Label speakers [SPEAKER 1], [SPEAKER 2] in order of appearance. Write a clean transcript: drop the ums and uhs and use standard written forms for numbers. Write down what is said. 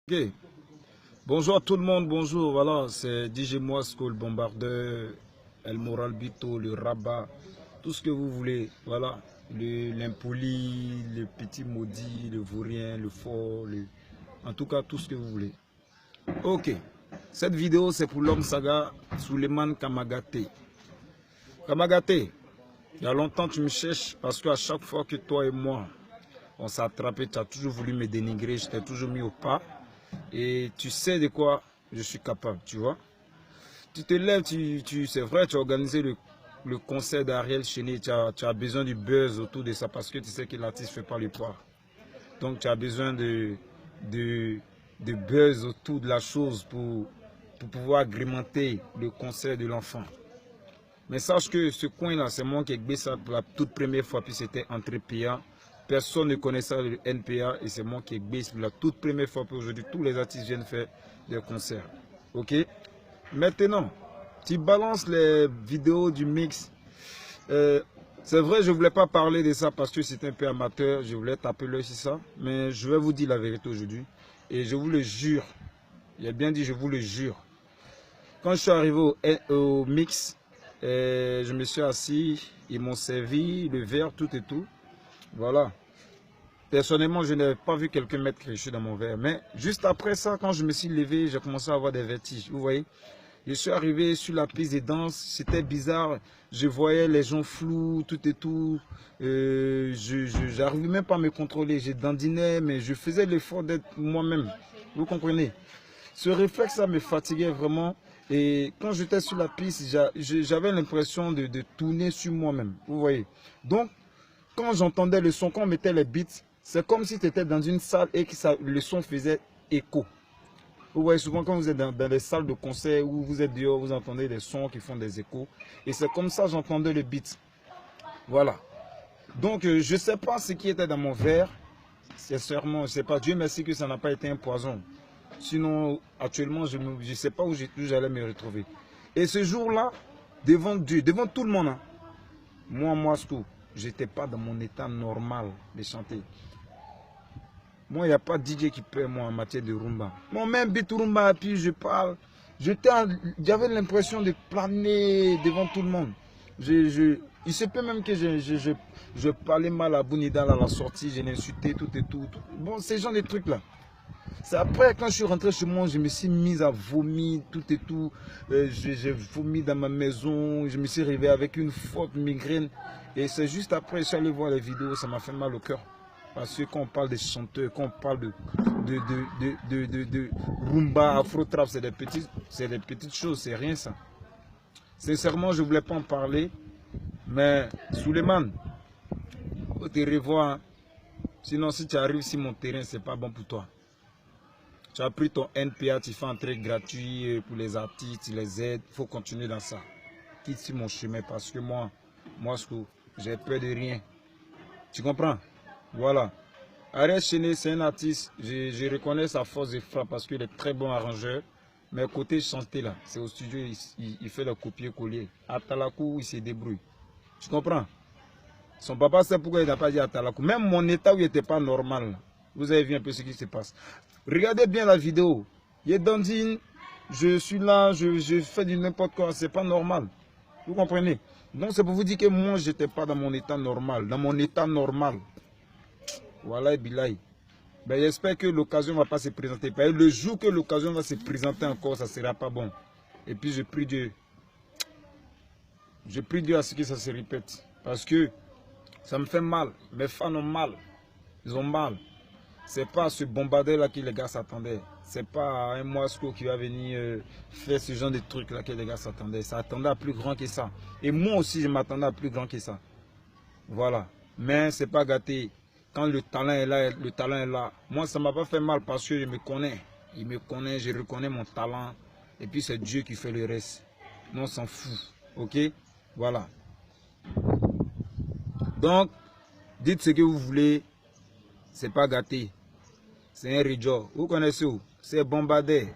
[SPEAKER 1] Ok. Bonjour à tout le monde, bonjour, voilà, c'est DJ Moisco, le bombardeur, El Moral Bito, le rabat, tout ce que vous voulez, voilà, l'impoli, le petit maudit, le vaurien, le fort, en tout cas tout ce que vous voulez. Ok, cette vidéo c'est pour l'homme saga Suleiman Kamagaté. Kamagaté, il y a longtemps tu me cherches parce qu'à chaque fois que toi et moi on s'est attrapé, tu as toujours voulu me dénigrer, je t'ai toujours mis au pas. Et tu sais de quoi je suis capable, tu vois. Tu te lèves, c'est vrai, tu as organisé le concert d'Ariel Chéné, tu as besoin du buzz autour de ça parce que tu sais que l'artiste ne fait pas le poids. Donc tu as besoin de buzz autour de la chose pour pouvoir agrémenter le concert de l'enfant. Mais sache que ce coin-là, c'est moi qui ai gbé ça pour la toute première fois, puis c'était entrée payant. Personne ne connaissait le NPA et c'est moi qui ai gbé pour la toute première fois. Puis aujourd'hui, tous les artistes viennent faire des concerts. Ok? Maintenant, tu balances les vidéos du mix. C'est vrai, je ne voulais pas parler de ça parce que c'est un peu amateur. Je voulais taper l'œil sur ça. Mais je vais vous dire la vérité aujourd'hui. Et je vous le jure. Il a bien dit, je vous le jure. Quand je suis arrivé au mix, je me suis assis, ils m'ont servi le verre, tout et tout. Voilà. Personnellement, je n'avais pas vu quelqu'un mettre quelque chose dans mon verre. Mais juste après ça, quand je me suis levé, j'ai commencé à avoir des vertiges. Vous voyez? Je suis arrivé sur la piste de danse, c'était bizarre. Je voyais les gens flous, tout et tout. Je n'arrivais même pas à me contrôler. Je dandinais, mais je faisais l'effort d'être moi-même. Vous comprenez? Ce réflexe, ça me fatiguait vraiment. Et quand j'étais sur la piste, j'avais l'impression de tourner sur moi-même. Vous voyez? Donc, quand j'entendais le son, quand on mettait les beats, c'est comme si tu étais dans une salle et que le son faisait écho. Vous voyez, souvent quand vous êtes dans les salles de concert où vous êtes dehors, vous entendez des sons qui font des échos. Et c'est comme ça que j'entendais le beat. Voilà. Donc, je ne sais pas ce qui était dans mon verre. Sincèrement, je ne sais pas. Dieu merci que ça n'a pas été un poison. Sinon, actuellement, je ne sais pas où j'allais me retrouver. Et ce jour-là, devant Dieu, devant tout le monde, hein, moi, je n'étais pas dans mon état normal de chanter. Moi, il n'y a pas de DJ qui peut, moi, en matière de rumba. Moi, même beat rumba, puis je parle. J'avais l'impression de planer devant tout le monde. Il se peut même que je parlais mal à Bounida à la sortie, je l'insultais, tout et tout. Bon, ces genre de trucs-là. C'est après, quand je suis rentré chez moi, je me suis mis à vomir, tout et tout. J'ai vomi dans ma maison, je me suis réveillé avec une forte migraine. Et c'est juste après, je suis allé voir les vidéos, ça m'a fait mal au cœur. Parce que quand on parle des chanteurs, quand on parle de rumba, afro-trap, c'est des petites choses, c'est rien ça. Sincèrement, je ne voulais pas en parler. Mais Suleiman, il faut te revoir. Sinon, si tu arrives sur mon terrain, ce n'est pas bon pour toi. Tu as pris ton NPA, tu fais un truc gratuit pour les artistes, tu les aides. Il faut continuer dans ça. Quitte sur mon chemin parce que moi, j'ai peur de rien. Tu comprends? Voilà. Ariel Chéné, c'est un artiste. Je reconnais sa force de frappe parce qu'il est très bon arrangeur. Mais côté chanter là, c'est au studio, il fait le copier-coller. À Talakou, il se débrouille. Tu comprends? Son papa sait pourquoi il n'a pas dit à Talakou. Même mon état où il n'était pas normal. Là. Vous avez vu un peu ce qui se passe. Regardez bien la vidéo. Il est dandine, je suis là, je fais du n'importe quoi. C'est pas normal. Vous comprenez? Donc c'est pour vous dire que moi, je n'étais pas dans mon état normal. Dans mon état normal. Voilà, bilaï. Ben, j'espère que l'occasion ne va pas se présenter. Le jour que l'occasion va se présenter encore, ça ne sera pas bon. Et puis je prie Dieu. Je prie Dieu à ce que ça se répète. Parce que ça me fait mal. Mes fans ont mal. Ils ont mal. C'est pas à ce bombardeur là que les gars s'attendaient. C'est pas à un Moisco qui va venir faire ce genre de trucs là que les gars s'attendaient. Ça attendait à plus grand que ça. Et moi aussi je m'attendais à plus grand que ça. Voilà. Mais c'est pas gâté. Quand le talent est là, le talent est là. Moi ça m'a pas fait mal parce que je me connais. Il me connaît, je reconnais mon talent. Et puis c'est Dieu qui fait le reste. Non, on s'en fout. Ok? Voilà. Donc, dites ce que vous voulez. C'est pas gâté. C'est un rideau. Vous connaissez où? C'est bombardé.